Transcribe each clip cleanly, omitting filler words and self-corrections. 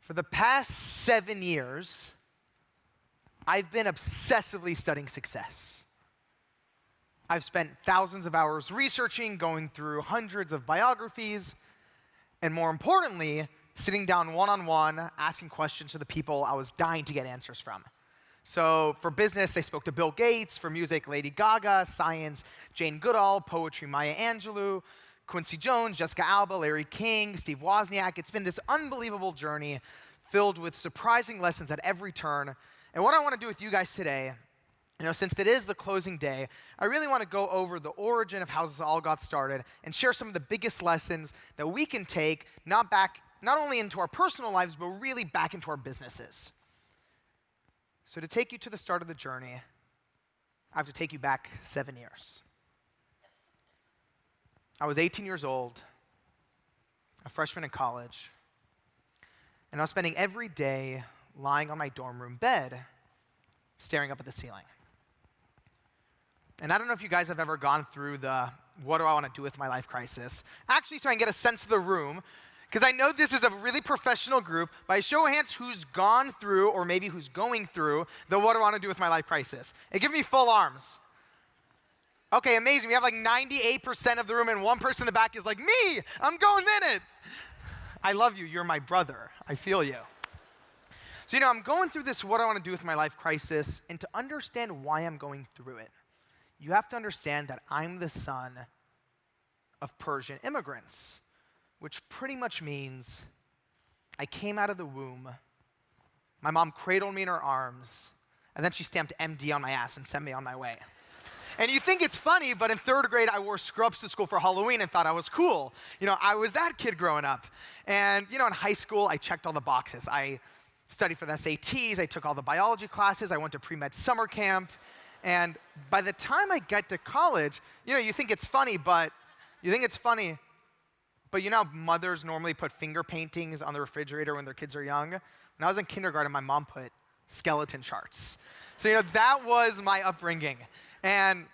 For the past 7 years, I've been obsessively studying success. I've spent thousands of hours researching, going through hundreds of biographies, and more importantly, sitting down one-on-one, asking questions to the people I was dying to get answers from. So for business, I spoke to Bill Gates. For music, Lady Gaga. Science, Jane Goodall. Poetry, Maya Angelou. Quincy Jones, Jessica Alba, Larry King, Steve Wozniak. It's been this unbelievable journey filled with surprising lessons at every turn. And what I want to do with you guys today, since it is the closing day, I really want to go over the origin of how this all got started and share some of the biggest lessons that we can take, not only into our personal lives, but really back into our businesses. So to take you to the start of the journey, I have to take you back 7 years. I was 18 years old, a freshman in college, and I was spending every day lying on my dorm room bed, staring up at the ceiling. And I don't know if you guys have ever gone through the what do I want to do with my life crisis. Actually, so I can get a sense of the room, because I know this is a really professional group, by show of hands, who's gone through, or maybe who's going through, the what do I want to do with my life crisis. And give me full arms. Okay, amazing. We have like 98% of the room, and one person in the back is like, me, I'm going in it. I love you. You're my brother. I feel you. So, I'm going through this what I want to do with my life crisis, and to understand why I'm going through it, you have to understand that I'm the son of Persian immigrants, which pretty much means I came out of the womb, my mom cradled me in her arms, and then she stamped MD on my ass and sent me on my way. And you think it's funny, but in 3rd grade, I wore scrubs to school for Halloween and thought I was cool. I was that kid growing up. And, in high school, I checked all the boxes. I studied for the SATs. I took all the biology classes. I went to pre-med summer camp. And by the time I get to college, you think it's funny, but mothers normally put finger paintings on the refrigerator when their kids are young. When I was in kindergarten, my mom put skeleton charts. So, that was my upbringing. And,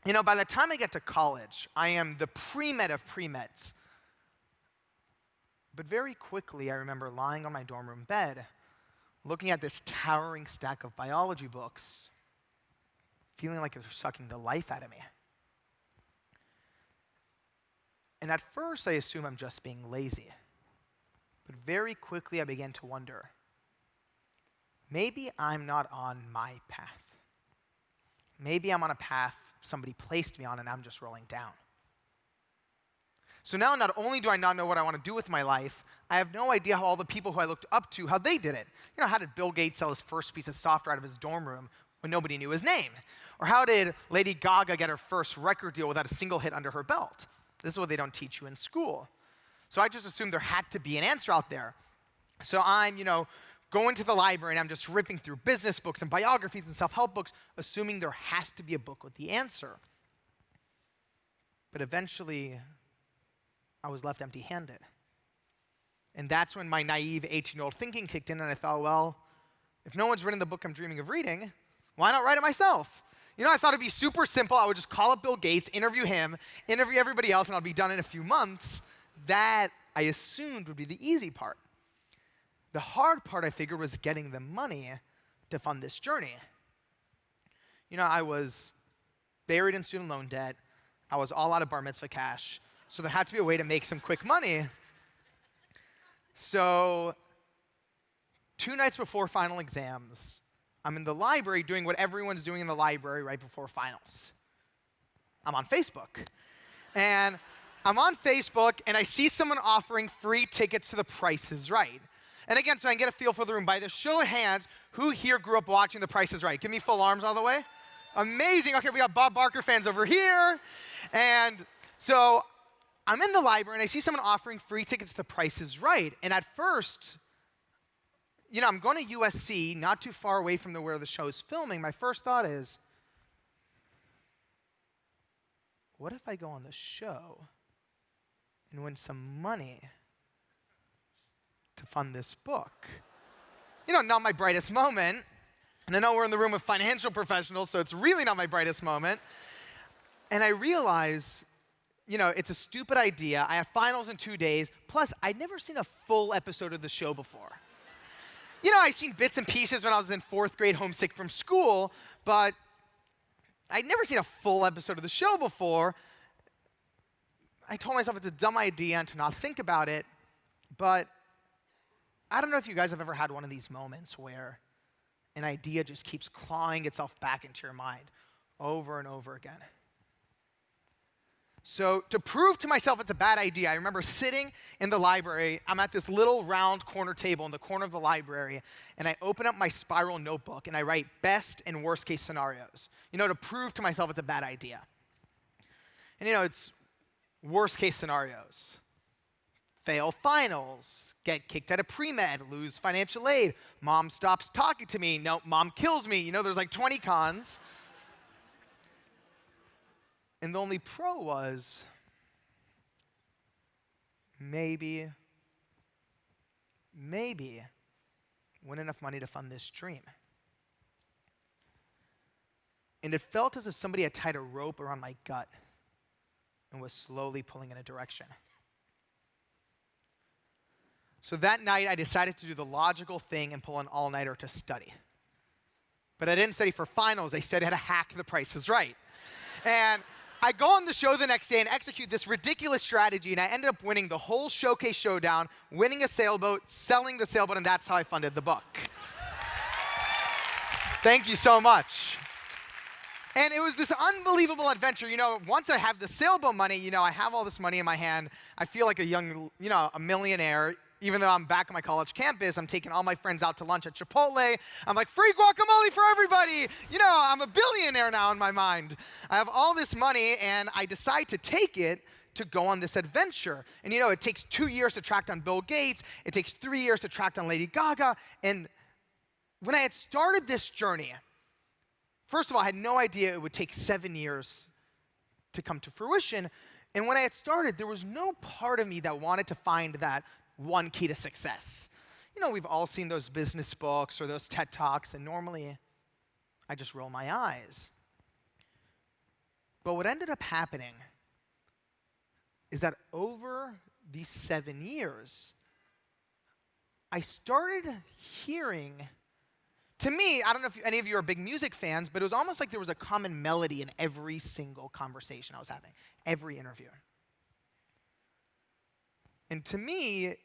by the time I get to college, I am the pre-med of pre-meds. But very quickly, I remember lying on my dorm room bed, looking at this towering stack of biology books, feeling like it was sucking the life out of me. And at first, I assume I'm just being lazy. But very quickly, I began to wonder, maybe I'm not on my path. Maybe I'm on a path somebody placed me on and I'm just rolling down. So now not only do I not know what I want to do with my life, I have no idea how all the people who I looked up to, how they did it. How did Bill Gates sell his first piece of software out of his dorm room when nobody knew his name? Or how did Lady Gaga get her first record deal without a single hit under her belt? This is what they don't teach you in school. So I just assumed there had to be an answer out there. So I'm, going to the library, and I'm just ripping through business books and biographies and self-help books, assuming there has to be a book with the answer. But eventually, I was left empty-handed. And that's when my naive 18-year-old thinking kicked in, and I thought, well, if no one's written the book I'm dreaming of reading, why not write it myself? I thought it'd be super simple. I would just call up Bill Gates, interview him, interview everybody else, and I'll be done in a few months. That, I assumed, would be the easy part. The hard part, I figured, was getting the money to fund this journey. I was buried in student loan debt. I was all out of bar mitzvah cash. So there had to be a way to make some quick money. So 2 nights before final exams, I'm in the library doing what everyone's doing in the library right before finals. I'm on Facebook. And I'm on Facebook, and I see someone offering free tickets to The Price is Right. And again, so I can get a feel for the room, by the show of hands, who here grew up watching The Price is Right? Give me full arms all the way. Amazing. Okay, we got Bob Barker fans over here. And so I'm in the library, and I see someone offering free tickets to The Price is Right. And at first, I'm going to USC, not too far away from where the show is filming. My first thought is, what if I go on the show and win some money to fund this book? Not my brightest moment. And I know we're in the room of financial professionals, so it's really not my brightest moment. And I realize, it's a stupid idea. I have finals in 2 days. Plus, I'd never seen a full episode of the show before. I seen bits and pieces when I was in 4th grade homesick from school, but I'd never seen a full episode of the show before. I told myself it's a dumb idea and to not think about it, but I don't know if you guys have ever had one of these moments where an idea just keeps clawing itself back into your mind over and over again. So to prove to myself it's a bad idea, I remember sitting in the library. I'm at this little round corner table in the corner of the library, and I open up my spiral notebook, and I write best and worst case scenarios, to prove to myself it's a bad idea. And it's worst case scenarios. Fail finals, get kicked out of pre-med, lose financial aid, mom stops talking to me, no, mom kills me. There's like 20 cons. And the only pro was maybe win enough money to fund this dream. And it felt as if somebody had tied a rope around my gut and was slowly pulling in a direction. So that night, I decided to do the logical thing and pull an all-nighter to study. But I didn't study for finals. I studied how to hack The Price is Right. And I go on the show the next day and execute this ridiculous strategy, and I ended up winning the whole showcase showdown, winning a sailboat, selling the sailboat, and that's how I funded the book. Thank you so much. And it was this unbelievable adventure. Once I have the sailboat money, I have all this money in my hand. I feel like a young, a millionaire. Even though I'm back on my college campus, I'm taking all my friends out to lunch at Chipotle. I'm like, free guacamole for everybody. I'm a billionaire now in my mind. I have all this money, and I decide to take it to go on this adventure. And it takes 2 years to track down Bill Gates. It takes 3 years to track down Lady Gaga. And when I had started this journey, first of all, I had no idea it would take 7 years to come to fruition. And when I had started, there was no part of me that wanted to find that one key to success. We've all seen those business books or those TED Talks, and normally I just roll my eyes. But what ended up happening is that over these 7 years, I started hearing, to me, I don't know if any of you are big music fans, but it was almost like there was a common melody in every single conversation I was having, every interview. And to me,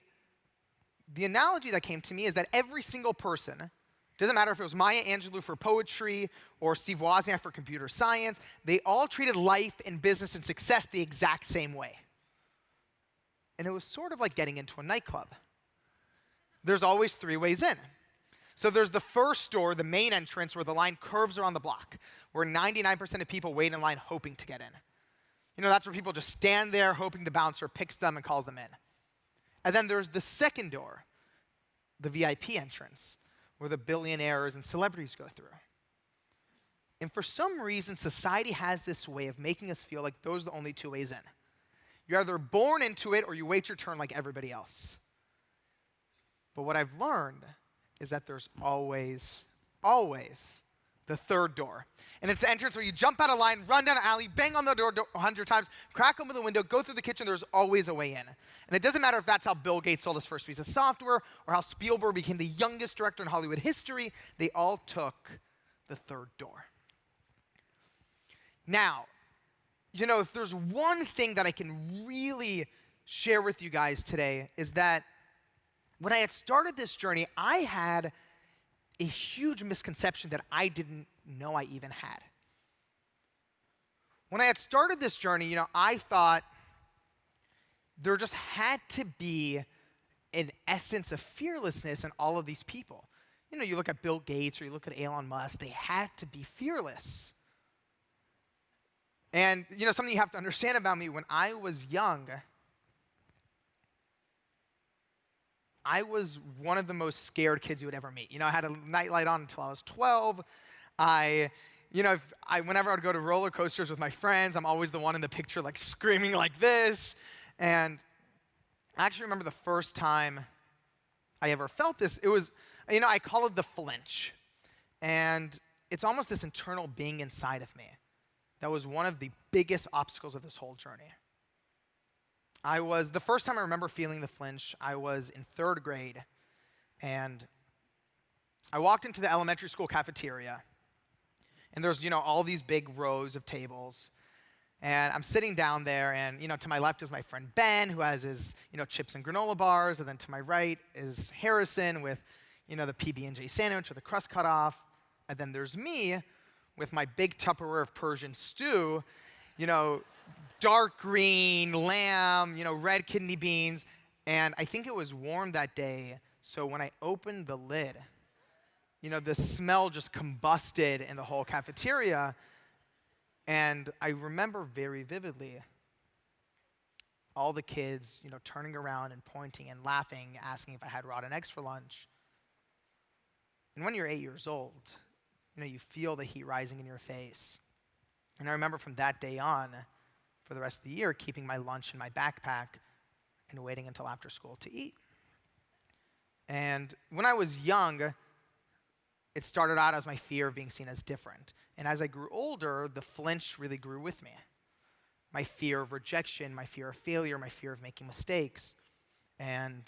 the analogy that came to me is that every single person, doesn't matter if it was Maya Angelou for poetry or Steve Wozniak for computer science, they all treated life and business and success the exact same way. And it was sort of like getting into a nightclub. There's always 3 ways in. So there's the first door, the main entrance, where the line curves around the block, where 99% of people wait in line hoping to get in. That's where people just stand there hoping the bouncer picks them and calls them in. And then there's the second door, the VIP entrance, where the billionaires and celebrities go through. And for some reason, society has this way of making us feel like those are the only 2 ways in. You're either born into it or you wait your turn like everybody else. But what I've learned is that there's always the third door. And it's the entrance where you jump out of line, run down the alley, bang on the door 100 times, crack open the window, go through the kitchen. There's always a way in. And it doesn't matter if that's how Bill Gates sold his first piece of software or how Spielberg became the youngest director in Hollywood history. They all took the third door. Now, if there's one thing that I can really share with you guys today is that when I had started this journey, I had a huge misconception that I didn't know I even had. When I had started this journey, I thought there just had to be an essence of fearlessness in all of these people. You look at Bill Gates or you look at Elon Musk, they had to be fearless. And, something you have to understand about me, when I was young, I was one of the most scared kids you would ever meet. I had a nightlight on until I was 12. Whenever I would go to roller coasters with my friends, I'm always the one in the picture, like screaming like this. And I actually remember the first time I ever felt this. It was, I call it the flinch. And it's almost this internal being inside of me that was one of the biggest obstacles of this whole journey. The first time I remember feeling the flinch, I was in 3rd grade, and I walked into the elementary school cafeteria, and there's, all these big rows of tables. And I'm sitting down there, and, to my left is my friend Ben, who has his, chips and granola bars. And then to my right is Harrison with, the PB&J sandwich with the crust cut off. And then there's me with my big Tupperware of Persian stew, dark green lamb, red kidney beans. And I think it was warm that day, so when I opened the lid, the smell just combusted in the whole cafeteria. And I remember very vividly all the kids, turning around and pointing and laughing, asking if I had rotten eggs for lunch. And when you're 8 years old, you feel the heat rising in your face. And I remember from that day on, for the rest of the year, keeping my lunch in my backpack and waiting until after school to eat. And when I was young, it started out as my fear of being seen as different. And as I grew older, the flinch really grew with me. My fear of rejection, my fear of failure, my fear of making mistakes. And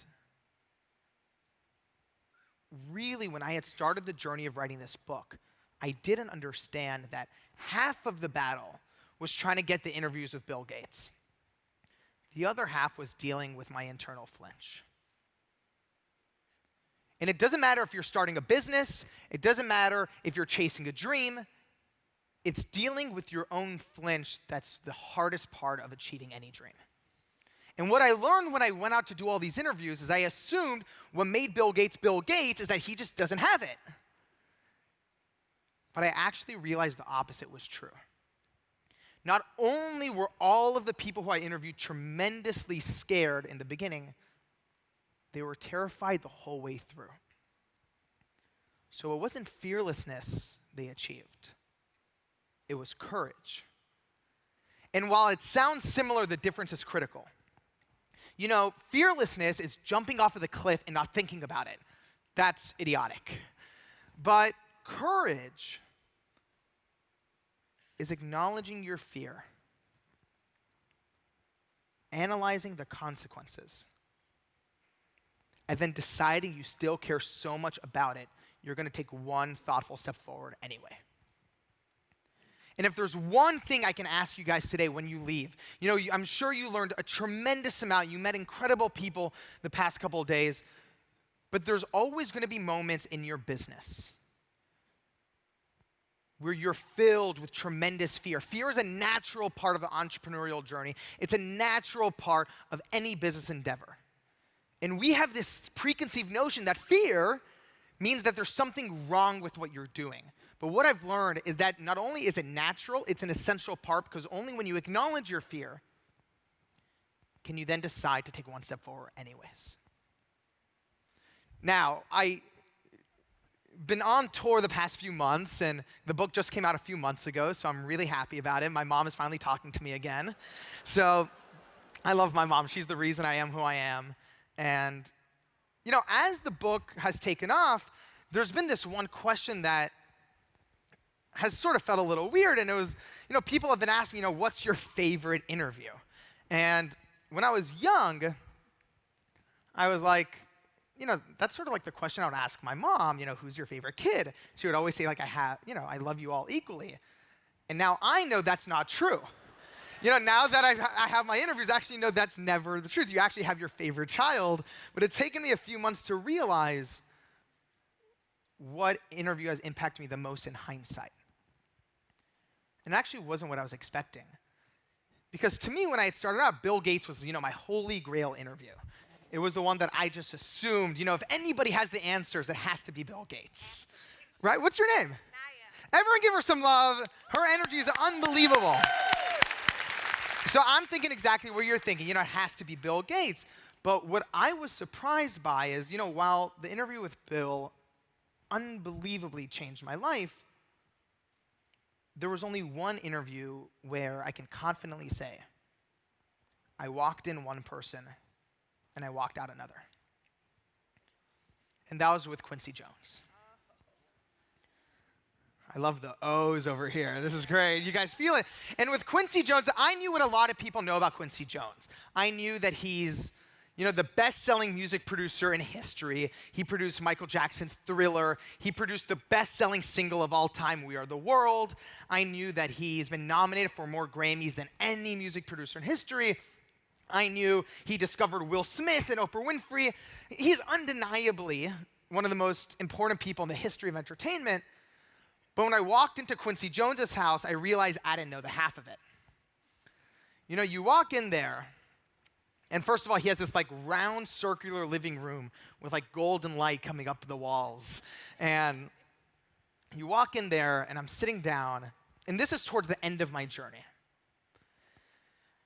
really, when I had started the journey of writing this book, I didn't understand that half of the battle was trying to get the interviews with Bill Gates. The other half was dealing with my internal flinch. And it doesn't matter if you're starting a business, it doesn't matter if you're chasing a dream, it's dealing with your own flinch that's the hardest part of achieving any dream. And what I learned when I went out to do all these interviews is I assumed what made Bill Gates is that he just doesn't have it. But I actually realized the opposite was true. Not only were all of the people who I interviewed tremendously scared in the beginning, they were terrified the whole way through. So it wasn't fearlessness they achieved. It was courage. And while it sounds similar, the difference is critical. Fearlessness is jumping off of the cliff and not thinking about it. That's idiotic. But courage is acknowledging your fear, analyzing the consequences, and then deciding you still care so much about it, you're going to take one thoughtful step forward anyway. And if there's one thing I can ask you guys today when you leave, I'm sure you learned a tremendous amount. You met incredible people the past couple of days, but there's always going to be moments in your business where you're filled with tremendous fear. Fear is a natural part of the entrepreneurial journey. It's a natural part of any business endeavor. And we have this preconceived notion that fear means that there's something wrong with what you're doing. But what I've learned is that not only is it natural, it's an essential part, because only when you acknowledge your fear can you then decide to take one step forward anyways. Now, I've been on tour the past few months, and the book just came out a few months ago, so I'm really happy about it. My mom is finally talking to me again. So I love my mom. She's the reason I am who I am. And, as the book has taken off, there's been this one question that has sort of felt a little weird, and it was, people have been asking, what's your favorite interview? And when I was young, I was like, that's sort of like the question I would ask my mom, who's your favorite kid? She would always say, I love you all equally. And now I know that's not true. Now that I have my interviews, actually know that's never the truth. You actually have your favorite child, but it's taken me a few months to realize what interview has impacted me the most in hindsight. And it actually wasn't what I was expecting. Because to me, when I had started out, Bill Gates was, my holy grail interview. It was the one that I just assumed, if anybody has the answers, it has to be Bill Gates. Right? What's your name? Naya. Everyone give her some love. Her energy is unbelievable. So I'm thinking exactly what you're thinking. It has to be Bill Gates. But what I was surprised by is, while the interview with Bill unbelievably changed my life, there was only one interview where I can confidently say, I walked in one person and I walked out another. And that was with Quincy Jones. I love the O's over here. This is great. You guys feel it. And with Quincy Jones, I knew what a lot of people know about Quincy Jones. I knew that he's, You know, the best-selling music producer in history. He produced Michael Jackson's Thriller. He produced the best-selling single of all time, We Are the World. I knew that he's been nominated for more Grammys than any music producer in history. I knew he discovered Will Smith and Oprah Winfrey. He's undeniably one of the most important people in the history of entertainment. But when I walked into Quincy Jones's house, I realized I didn't know the half of it. You know, you walk in there, and first of all, he has this like round circular living room with like golden light coming up the walls. And you walk in there, and I'm sitting down, and this is towards the end of my journey.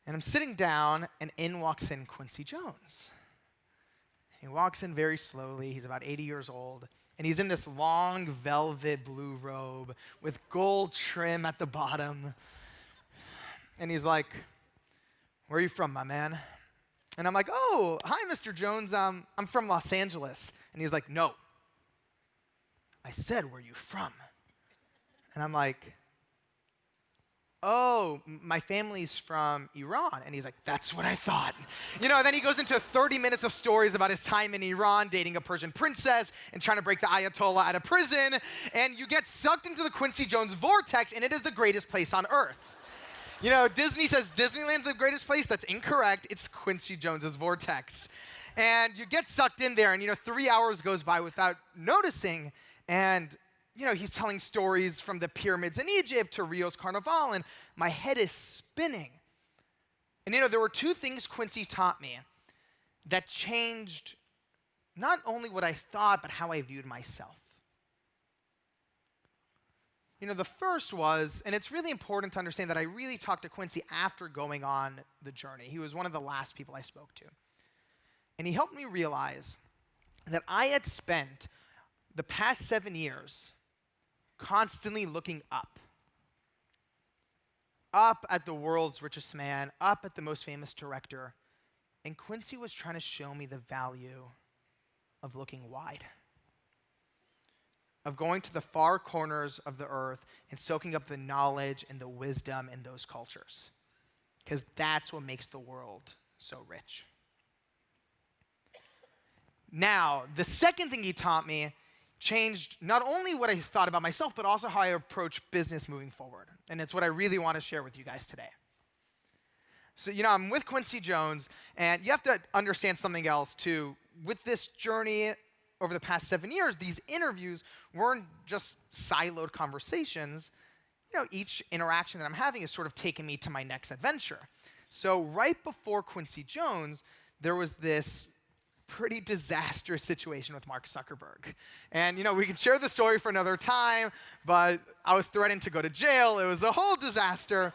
And I'm sitting down, and in walks in Quincy Jones. He walks in very slowly. He's about 80 years old. And he's in this long velvet blue robe with gold trim at the bottom. And he's like, "Where are you from, my man?" And I'm like, "Oh, hi, Mr. Jones. I'm from Los Angeles." And he's like, "No. I said, where are you from?" And I'm like, "Oh, my family's from Iran." And he's like, "That's what I thought." You know, and then he goes into 30 minutes of stories about his time in Iran, dating a Persian princess, and trying to break the Ayatollah out of prison. And you get sucked into the Quincy Jones vortex, and it is the greatest place on earth. You know, Disney says Disneyland's the greatest place. That's incorrect. It's Quincy Jones's vortex. And you get sucked in there, and, you know, 3 hours goes by without noticing. And you know, he's telling stories from the pyramids in Egypt to Rio's Carnival, and my head is spinning. And you know, there were two things Quincy taught me that changed not only what I thought, but how I viewed myself. You know, the first was, and it's really important to understand that I really talked to Quincy after going on the journey. He was one of the last people I spoke to. And he helped me realize that I had spent the past 7 years constantly looking up at the world's richest man, up at the most famous director. And Quincy was trying to show me the value of looking wide, of going to the far corners of the earth and soaking up the knowledge and the wisdom in those cultures, because that's what makes the world so rich. Now, the second thing he taught me changed not only what I thought about myself, but also how I approach business moving forward. And it's what I really want to share with you guys today. So, you know, I'm with Quincy Jones, and you have to understand something else too. With this journey over the past 7 years, these interviews weren't just siloed conversations. You know, each interaction that I'm having is sort of taking me to my next adventure. So right before Quincy Jones, there was this pretty disastrous situation with Mark Zuckerberg. And, you know, we can share the story for another time, but I was threatened to go to jail. It was a whole disaster.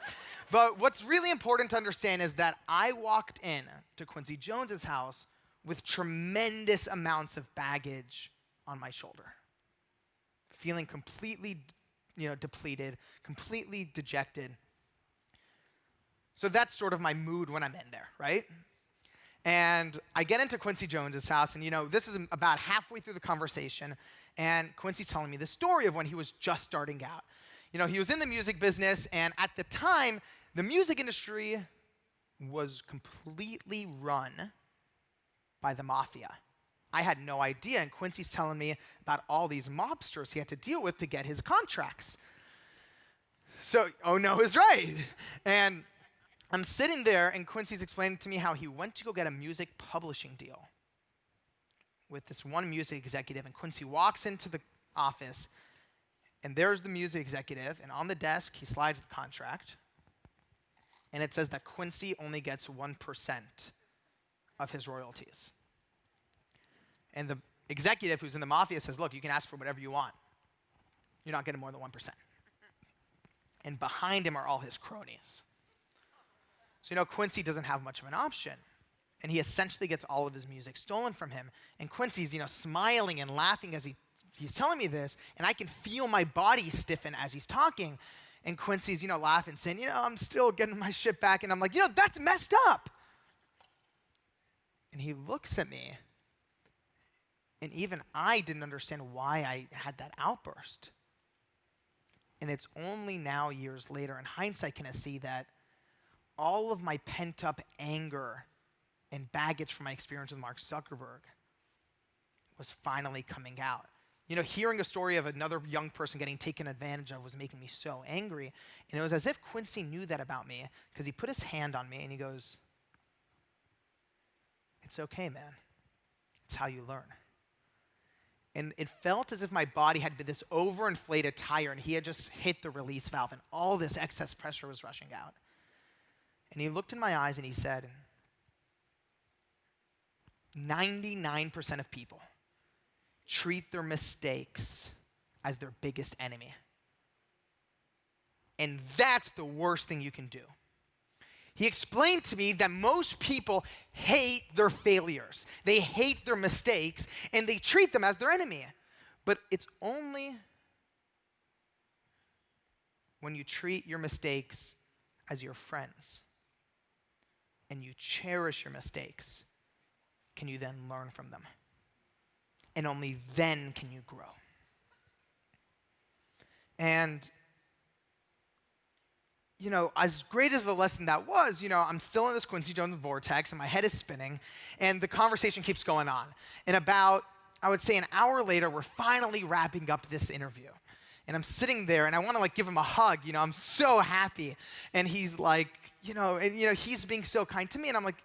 But what's really important to understand is that I walked in to Quincy Jones's house with tremendous amounts of baggage on my shoulder, feeling completely, you know, depleted, completely dejected. So that's sort of my mood when I'm in there, right? And I get into Quincy Jones's house, and you know, this is about halfway through the conversation, and Quincy's telling me the story of when he was just starting out. You know, he was in the music business, and at the time, the music industry was completely run by the mafia. I had no idea, and Quincy's telling me about all these mobsters he had to deal with to get his contracts. So, oh no is right. And I'm sitting there, and Quincy's explaining to me how he went to go get a music publishing deal with this one music executive, and Quincy walks into the office, and there's the music executive, and on the desk, he slides the contract, and it says that Quincy only gets 1% of his royalties. And the executive who's in the mafia says, "Look, you can ask for whatever you want. You're not getting more than 1%. And behind him are all his cronies. So, you know, Quincy doesn't have much of an option. And he essentially gets all of his music stolen from him. And Quincy's, you know, smiling and laughing as he's telling me this. And I can feel my body stiffen as he's talking. And Quincy's, you know, laughing, saying, "You know, I'm still getting my shit back." And I'm like, "You know, that's messed up." And he looks at me. And even I didn't understand why I had that outburst. And it's only now, years later, in hindsight, can I see that all of my pent-up anger and baggage from my experience with Mark Zuckerberg was finally coming out. Hearing a story of another young person getting taken advantage of was making me so angry. And it was as if Quincy knew that about me, because he put his hand on me and he goes, "It's okay, man. It's how you learn." And it felt as if my body had been this overinflated tire and he had just hit the release valve and all this excess pressure was rushing out. And he looked in my eyes and he said, 99% of people treat their mistakes as their biggest enemy. And that's the worst thing you can do. He explained to me that most people hate their failures. They hate their mistakes, and they treat them as their enemy. But it's only when you treat your mistakes as your friends and you cherish your mistakes can you then learn from them. And only then can you grow. And as great as a lesson that was, I'm still in this Quincy Jones vortex and my head is spinning and the conversation keeps going on. And about, I would say an hour later, we're finally wrapping up this interview. And I'm sitting there and I want to give him a hug, I'm so happy. And he's like, he's being so kind to me. And I'm like,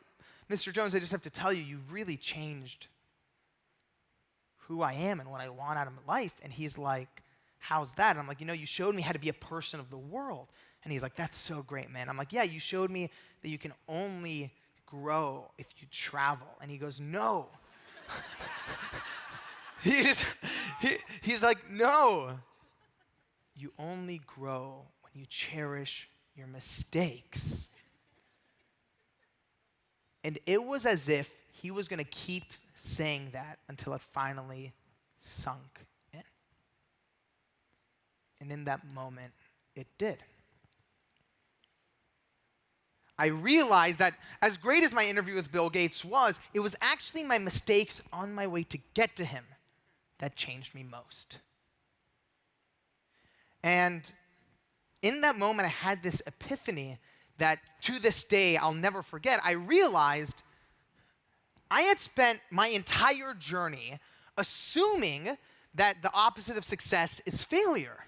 "Mr. Jones, I just have to tell you, you really changed who I am and what I want out of my life." And he's like, "How's that?" And I'm like, "You showed me how to be a person of the world." And he's like, "That's so great, man." I'm like, "Yeah, you showed me that you can only grow if you travel." And he goes, "No." He's like, "No. You only grow when you cherish your mistakes." And it was as if he was going to keep saying that until it finally sunk in. And in that moment, it did. I realized that as great as my interview with Bill Gates was, it was actually my mistakes on my way to get to him that changed me most. And in that moment, I had this epiphany that to this day I'll never forget. I realized I had spent my entire journey assuming that the opposite of success is failure.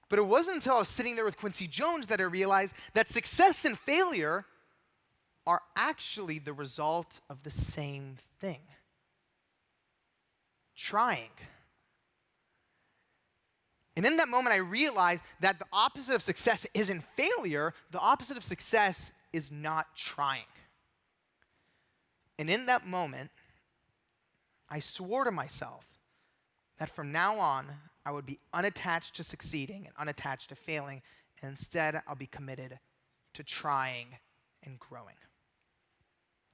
But it wasn't until I was sitting there with Quincy Jones that I realized that success and failure are actually the result of the same thing: trying. And in that moment, I realized that the opposite of success isn't failure. The opposite of success is not trying. And in that moment, I swore to myself that from now on, I would be unattached to succeeding and unattached to failing, and instead, I'll be committed to trying and growing.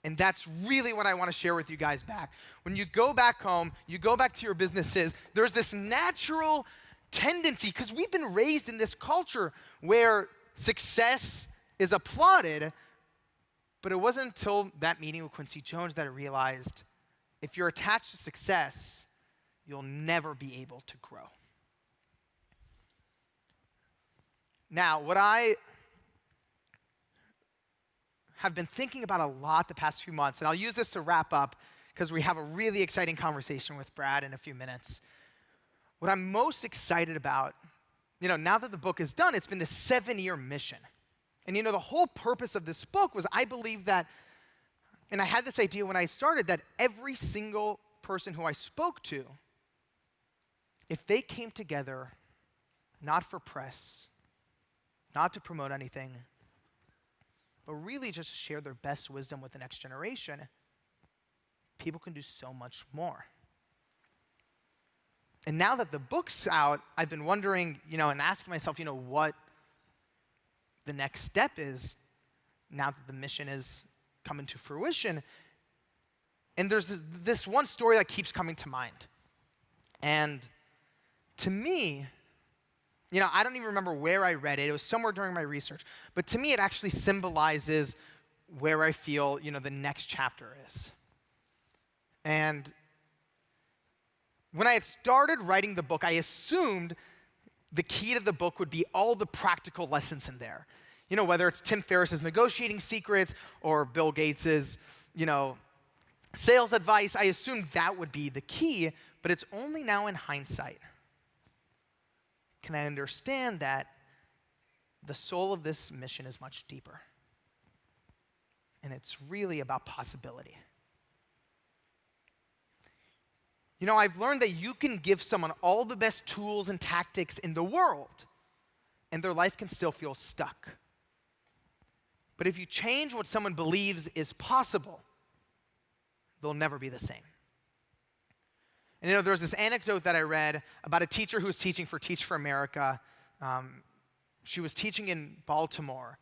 And that's really what I want to share with you guys back. When you go back home, you go back to your businesses, there's this natural tendency, because we've been raised in this culture where success is applauded, but it wasn't until that meeting with Quincy Jones that I realized if you're attached to success, you'll never be able to grow. Now, what I have been thinking about a lot the past few months, and I'll use this to wrap up because we have a really exciting conversation with Brad in a few minutes. What I'm most excited about, now that the book is done, it's been this 7-year mission. And the whole purpose of this book was I believe that, and I had this idea when I started, that every single person who I spoke to, if they came together, not for press, not to promote anything, but really just to share their best wisdom with the next generation, people can do so much more. And now that the book's out, I've been wondering, and asking myself, what the next step is now that the mission is coming to fruition. And there's this one story that keeps coming to mind. And to me, I don't even remember where I read it. It was somewhere during my research. But to me, it actually symbolizes where I feel, the next chapter is. And when I had started writing the book, I assumed the key to the book would be all the practical lessons in there. whether it's Tim Ferriss's negotiating secrets or Bill Gates's, sales advice, I assumed that would be the key, but it's only now in hindsight can I understand that the soul of this mission is much deeper. And it's really about possibility. I've learned that you can give someone all the best tools and tactics in the world, and their life can still feel stuck. But if you change what someone believes is possible, they'll never be the same. And there was this anecdote that I read about a teacher who was teaching for Teach for America. She was teaching in Baltimore.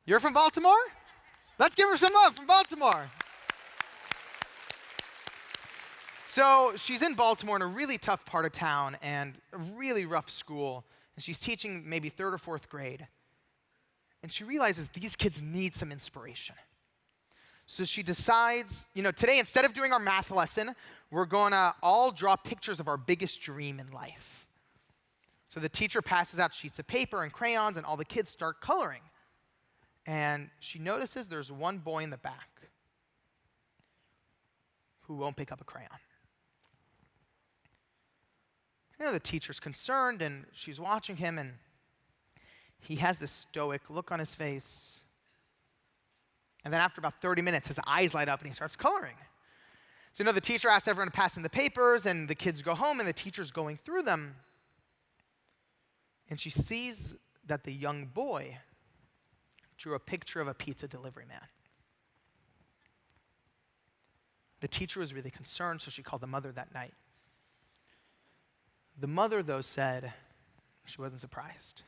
You're from Baltimore? Let's give her some love from Baltimore. So she's in Baltimore in a really tough part of town and a really rough school. And she's teaching maybe 3rd or 4th grade. And she realizes these kids need some inspiration. So she decides, today instead of doing our math lesson, we're going to all draw pictures of our biggest dream in life. So the teacher passes out sheets of paper and crayons, and all the kids start coloring. And she notices there's one boy in the back who won't pick up a crayon. The teacher's concerned, and she's watching him, and he has this stoic look on his face. And then after about 30 minutes, his eyes light up, and he starts coloring. So the teacher asks everyone to pass in the papers, and the kids go home, and the teacher's going through them. And she sees that the young boy drew a picture of a pizza delivery man. The teacher was really concerned, so she called the mother that night. The mother, though, said she wasn't surprised.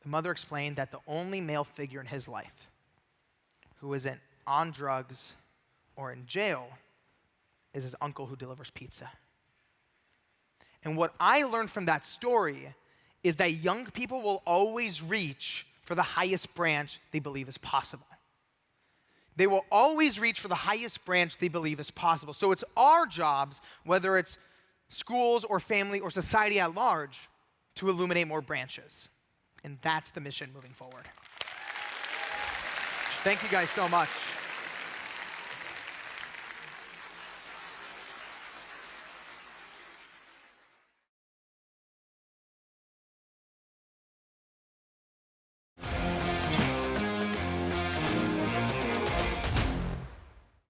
The mother explained that the only male figure in his life who isn't on drugs or in jail is his uncle who delivers pizza. And what I learned from that story is that young people will always reach for the highest branch they believe is possible. They will always reach for the highest branch they believe is possible. So it's our jobs, whether it's schools or family or society at large, to illuminate more branches. And that's the mission moving forward. Thank you guys so much.